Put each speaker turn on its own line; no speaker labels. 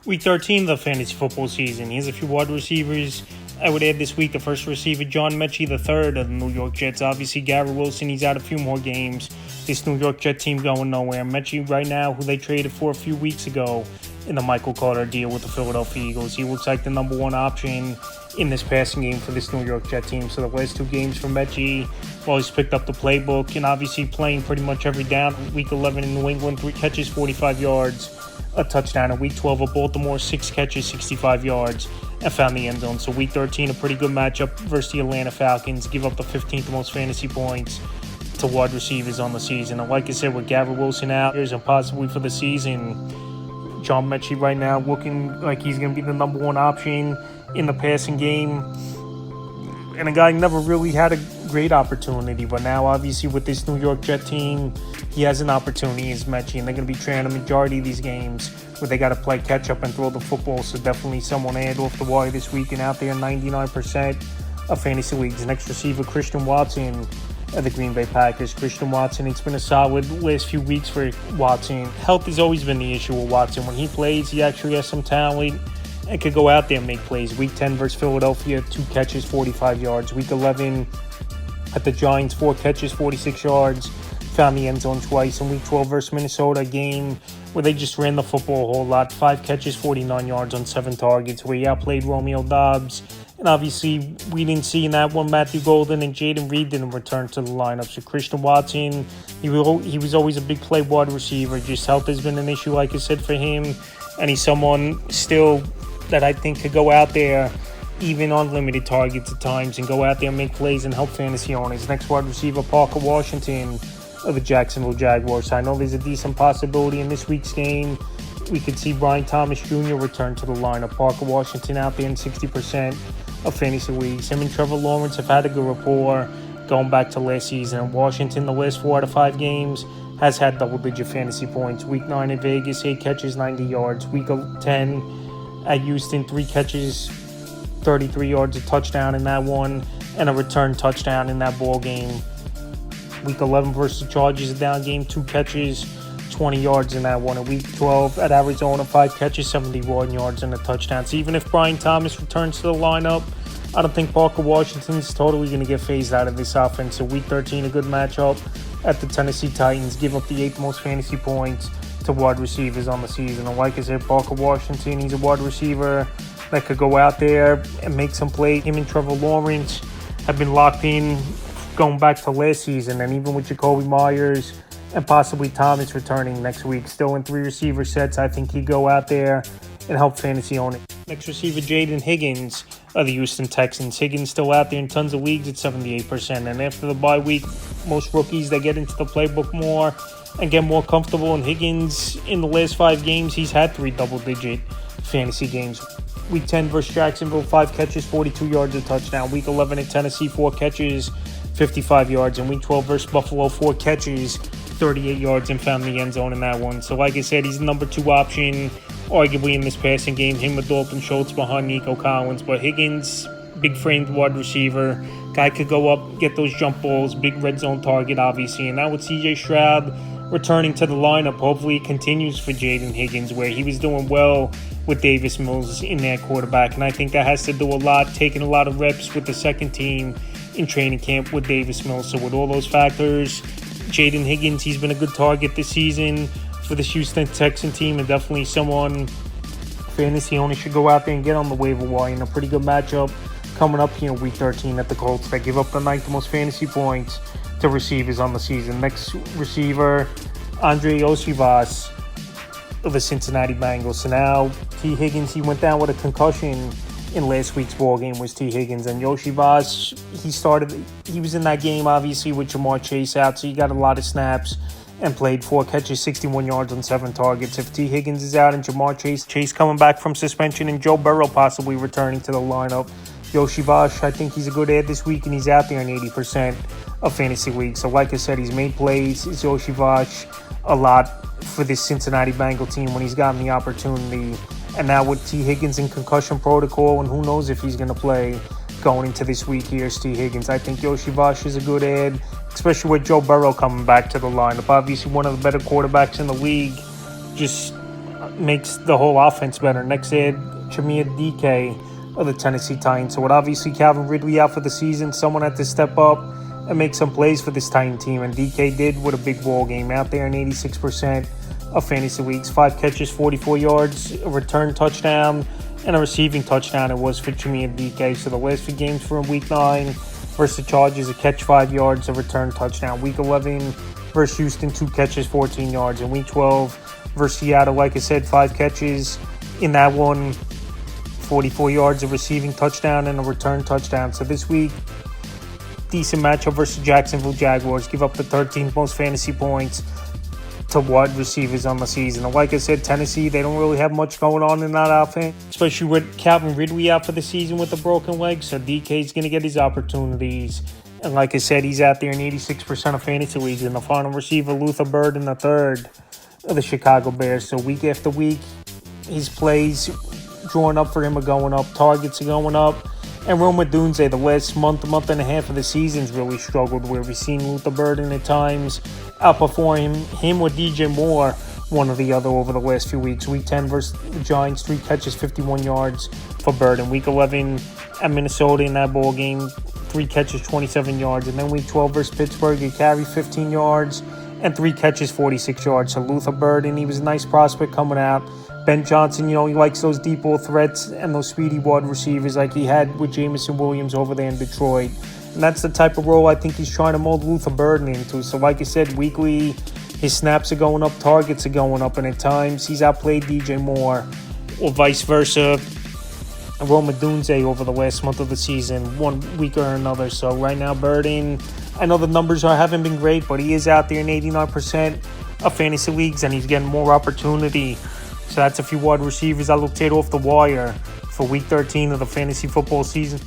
Week 13 of the fantasy football season. Here's a few wide receivers I would add this week. The first receiver, John Mechie III of the New York Jets. Obviously, Garrett Wilson, he's out a few more games. This New York Jet team going nowhere. Mechie right now, who they traded for a few weeks ago in the Michael Carter deal with the Philadelphia Eagles. He looks like the number one option in this passing game for this New York Jet team. So the last two games for Mechie, well, he's picked up the playbook and obviously playing pretty much every down. Week 11 in New England, 3 catches, 45 yards. A touchdown. In Week 12 of Baltimore, 6 catches, 65 yards, and found the end zone. So Week 13, a pretty good matchup versus the Atlanta Falcons. Give up the 15th most fantasy points to wide receivers on the season. And like I said, with Garrett Wilson out, and possibly for the season, John Mechie right now looking like he's going to be the number one option in the passing game. And a guy never really had a great opportunity, but now obviously with this New York Jet team, he has an opportunity as Mechie, and they're going to be trying a majority of these games where they got to play catch up and throw the football. So definitely someone add off the wire this week and out there 99% of fantasy leagues. Next receiver, Christian Watson of the Green Bay Packers. Christian Watson, it's been a solid last few weeks for Watson. Health has always been the issue with Watson. When he plays, he actually has some talent and could go out there and make plays. Week 10 versus Philadelphia, 2 catches, 45 yards. Week 11 at the Giants, 4 catches, 46 yards. Found the end zone twice. In Week 12 versus Minnesota, a game where they just ran the football a whole lot. 5 catches, 49 yards on 7 targets, where he outplayed Romeo Doubs. And obviously, we didn't see in that one Matthew Golden and Jaden Reed didn't return to the lineup. So Christian Watson, he was always a big play wide receiver. Just health has been an issue, like I said, for him. And he's someone still that I think could go out there, even on limited targets at times, and go out there and make plays and help fantasy owners. Next wide receiver, Parker Washington of the Jacksonville Jaguars. I know there's a decent possibility in this week's game we could see Brian Thomas Jr. return to the lineup. Parker Washington out there in 60% of fantasy leagues. Him and Trevor Lawrence have had a good rapport going back to last season. Washington, the last 4 out of 5 games, has had double-digit fantasy points. Week 9 in Vegas, 8 catches, 90 yards. Week 10 at Houston, 3 catches, 33 yards, a touchdown in that one, and a return touchdown in that ball game. Week 11 versus the Chargers, a down game, 2 catches, 20 yards in that one. In Week 12 at Arizona, 5 catches, 71 yards, and a touchdown. So even if Brian Thomas returns to the lineup, I don't think Parker Washington's totally going to get phased out of this offense. So Week 13, a good matchup at the Tennessee Titans. Give up the 8th most fantasy points to wide receivers on the season. And like I said, Parker Washington, he's a wide receiver that could go out there and make some plays. Him and Trevor Lawrence have been locked in going back to last season, and even with Jacoby Myers and possibly Thomas returning next week, still in 3 receiver sets, I think he'd go out there and help fantasy owners. Next receiver, Jaden Higgins of the Houston Texans. Higgins still out there in tons of leagues at 78%, and after the bye week, most rookies, they get into the playbook more and get more comfortable. And Higgins, in the last 5 games, he's had 3 double-digit fantasy games. Week 10 versus Jacksonville, 5 catches, 42 yards, a touchdown. Week 11 at Tennessee, 4 catches, 55 yards. And Week 12 versus Buffalo, 4 catches, 38 yards, and found the end zone in that one. So like I said, he's the number 2 option, arguably, in this passing game. Him with Dalton Schultz behind Nico Collins. But Higgins, big framed wide receiver. Guy could go up, get those jump balls, big red zone target, obviously. And now with C.J. Stroud returning to the lineup, hopefully it continues for Jaden Higgins, where he was doing well with Davis Mills in their quarterback. And I think that has to do a lot, taking a lot of reps with the second team in training camp with Davis Mills. So with all those factors, Jaden Higgins, he's been a good target this season for the Houston Texan team, and definitely someone fantasy owners should go out there and get on the waiver wire in a pretty good matchup coming up here in Week 13 at the Colts that give up the 9th most fantasy points to receivers on the season. Next receiver, Andre Osivas of the Cincinnati Bengals. So now T. Higgins, he went down with a concussion in last week's ball game, was T. Higgins. And Osivas, he was in that game obviously with Jamar Chase out, so he got a lot of snaps and played 4 catches, 61 yards on 7 targets. If T. Higgins is out and Jamar Chase coming back from suspension and Joe Burrow possibly returning to the lineup, Osivas, I think he's a good add this week, and he's out there in 80% of fantasy leagues. So like I said, he's made plays. It's Osivas a lot for this Cincinnati Bengal team when he's gotten the opportunity. And now with T. Higgins in concussion protocol, and who knows if he's going to play going into this week, here's T. Higgins. I think Osivas is a good add, especially with Joe Burrow coming back to the lineup. Obviously one of the better quarterbacks in the league. Just makes the whole offense better. Next, they had Jameer DK of the Tennessee Titans. So with obviously Calvin Ridley out for the season, someone had to step up and make some plays for this Titan team. And DK did with a big ball game out there in 86% of fantasy leagues. 5 catches, 44 yards, a return touchdown, and a receiving touchdown it was for Jameer DK. So the last few games for him, Week 9 versus the Chargers, a catch, 5 yards, a return touchdown. Week 11 versus Houston, 2 catches, 14 yards. And Week 12 versus Seattle, like I said, 5 catches. In that one, 44 yards, a receiving touchdown, and a return touchdown. So this week, decent matchup versus Jacksonville Jaguars. Give up the 13th most fantasy points to wide receivers on the season. And like I said, Tennessee, they don't really have much going on in that offense, especially with Calvin Ridley out for the season with a broken leg. So DK's going to get his opportunities. And like I said, he's out there in 86% of fantasy leagues. And the final receiver, Luther Burden III of the Chicago Bears. So week after week, his plays drawn up for him are going up. Targets are going up. And Rome Odunze, the last month and a half of the season's really struggled, where we've seen Luther Burden at times outperform him or DJ Moore, one or the other, over the last few weeks. Week 10 versus the Giants, 3 catches, 51 yards for Burden. Week 11 at Minnesota in that ball game, 3 catches, 27 yards. And then Week 12 versus Pittsburgh, he carried 15 yards and 3 catches, 46 yards. So Luther Burden, he was a nice prospect coming out. Ben Johnson, he likes those deep ball threats and those speedy wide receivers like he had with Jameson Williams over there in Detroit. And that's the type of role I think he's trying to mold Luther Burden into. So like I said, weekly, his snaps are going up, targets are going up, and at times he's outplayed DJ Moore, or vice versa, Rome Odunze over the last month of the season, one week or another. So right now, Burden, I know the numbers haven't been great, but he is out there in 89% of fantasy leagues, and he's getting more opportunity. So that's a few wide receivers I looked at off the wire for Week 13 of the fantasy football season.